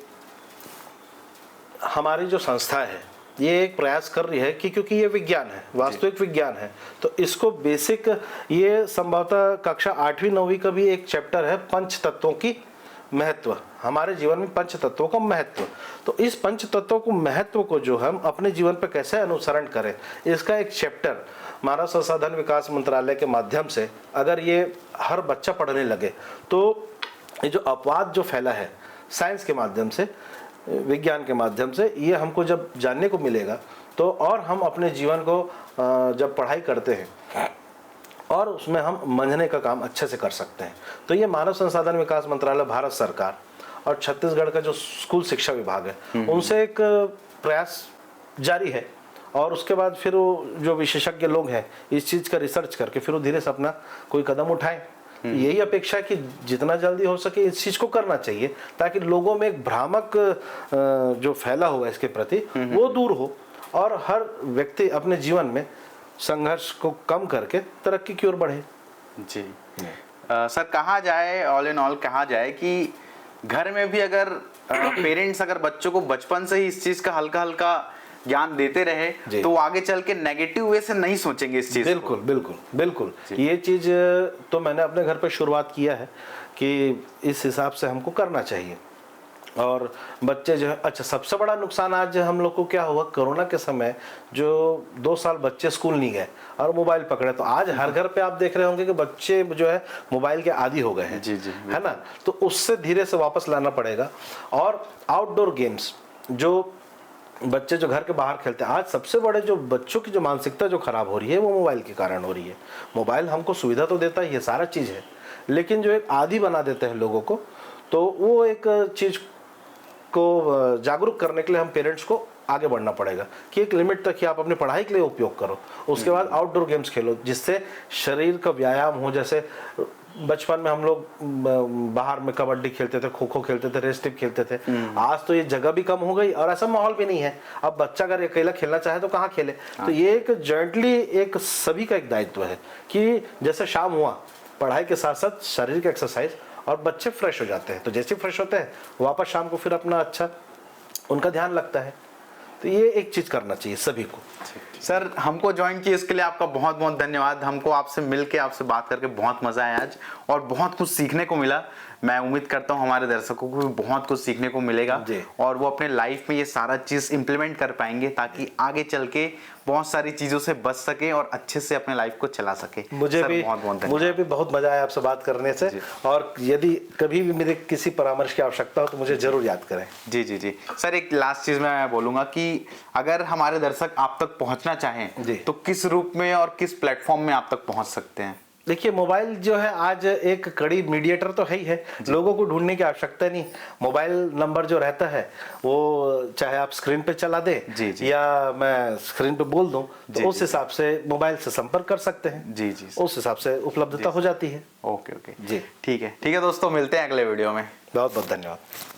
हमारी जो संस्था है ये एक प्रयास कर रही है कि क्योंकि ये विज्ञान है, वास्तविक विज्ञान है, तो इसको बेसिक, ये संभवतः कक्षा 8वीं 9वीं का भी एक चैप्टर है, पंच तत्वों की महत्व। हमारे जीवन में पंच तत्वों का महत्व, तो इस पंच तत्वों को महत्व को जो हम अपने जीवन पर कैसे अनुसरण करें, इसका एक चैप्टर मानव संसाधन विकास मंत्रालय के माध्यम से अगर ये हर बच्चा पढ़ने लगे तो ये जो अपवाद जो फैला है साइंस के माध्यम से, विज्ञान के माध्यम से, ये हमको जब जानने को मिलेगा तो और हम अपने जीवन को जब पढ़ाई करते हैं और उसमें हम मंझने का काम अच्छे से कर सकते हैं। तो ये मानव संसाधन विकास मंत्रालय, भारत सरकार और छत्तीसगढ़ का जो स्कूल शिक्षा विभाग है, उनसे एक प्रयास जारी है। और उसके बाद फिर वो जो विशेषज्ञ लोग हैं इस चीज़ का रिसर्च करके फिर वो धीरे से अपना कोई कदम उठाएं। यही अपेक्षा है कि जितना जल्दी हो सके इस चीज़ को करना चाहिए, ताकि लोगों में एक भ्रामक जो फैला हुआ है इसके प्रति वो दूर हो, और हर व्यक्ति अपने जीवन में संघर्ष को कम करके तरक्की की ओर बढ़े। जी सर, कहा जाए, ऑल इन ऑल कहा जाए कि घर में भी अगर पेरेंट्स अगर बच्चों को बचपन से ही इस चीज़ का हल्का हल्का ज्ञान देते रहे तो आगे चल के नेगेटिव वे से नहीं सोचेंगे इस चीज। बिल्कुल बिल्कुल बिल्कुल। ये चीज तो मैंने अपने घर पे शुरुआत किया है कि इस हिसाब से हमको करना चाहिए। और बच्चे जो है, अच्छा सबसे बड़ा नुकसान आज हम लोग को क्या हुआ, कोरोना के समय जो 2 साल बच्चे स्कूल नहीं गए और मोबाइल पकड़े, तो आज हर घर पे आप देख रहे होंगे कि बच्चे जो है मोबाइल के आदी हो गए हैं। जी जी, है ना। तो उससे धीरे से वापस लाना पड़ेगा। और आउटडोर गेम्स जो बच्चे जो घर के बाहर खेलते हैं, आज सबसे बड़े जो बच्चों की जो मानसिकता जो खराब हो रही है वो मोबाइल के कारण हो रही है। मोबाइल हमको सुविधा तो देता ही है, सारा चीज़ है, लेकिन जो एक आदी बना देते हैं लोगों को, तो वो एक चीज़ को जागरूक करने के लिए हम पेरेंट्स को आगे बढ़ना पड़ेगा कि एक लिमिट तक ही आप अपनी पढ़ाई के लिए उपयोग करो, उसके बाद आउटडोर गेम्स खेलो जिससे शरीर का व्यायाम हो। जैसे बचपन में हम लोग बाहर में कबड्डी खेलते थे, खो खो खेलते थे, रेस टिप खेलते थे। आज तो ये जगह भी कम हो गई और ऐसा माहौल भी नहीं है। अब बच्चा अगर अकेला खेलना चाहे तो कहाँ खेले। तो ये एक जॉइंटली एक सभी का एक दायित्व है कि जैसे शाम हुआ, पढ़ाई के साथ साथ शारीरिक एक्सरसाइज, और बच्चे फ्रेश हो जाते हैं। तो जैसे फ्रेश होते हैं वापस शाम को फिर अपना अच्छा उनका ध्यान लगता है। तो ये एक चीज़ करना चाहिए सभी को। सर, हमको ज्वाइन किए इसके लिए आपका बहुत बहुत धन्यवाद। हमको आपसे मिलके, आपसे बात करके बहुत मज़ा आया आज और बहुत कुछ सीखने को मिला। मैं उम्मीद करता हूँ हमारे दर्शकों को भी बहुत कुछ सीखने को मिलेगा और वो अपने लाइफ में ये सारा चीज़ इम्प्लीमेंट कर पाएंगे ताकि आगे चल के बहुत सारी चीज़ों से बच सके और अच्छे से अपने लाइफ को चला सके। मुझे भी बहुत मज़ा आया आपसे बात करने से। और यदि कभी भी मेरे किसी परामर्श की आवश्यकता हो तो मुझे ज़रूर याद करें। जी जी जी सर, एक लास्ट चीज़ मैं बोलूँगा कि अगर हमारे दर्शक आप तक पहुँचना चाहें तो किस रूप में और किस प्लेटफॉर्म में आप तक पहुँच सकते हैं? देखिए, मोबाइल जो है आज एक कड़ी मीडिएटर तो है ही है, लोगों को ढूंढने की आवश्यकता नहीं। मोबाइल नंबर जो रहता है वो चाहे आप स्क्रीन पे चला दें या मैं स्क्रीन पे बोल दूं, तो उस हिसाब से मोबाइल से संपर्क कर सकते हैं। जी जी, उस हिसाब से उपलब्धता हो जाती है। ओके ओके जी, ठीक है दोस्तों, मिलते हैं अगले वीडियो में। बहुत बहुत धन्यवाद।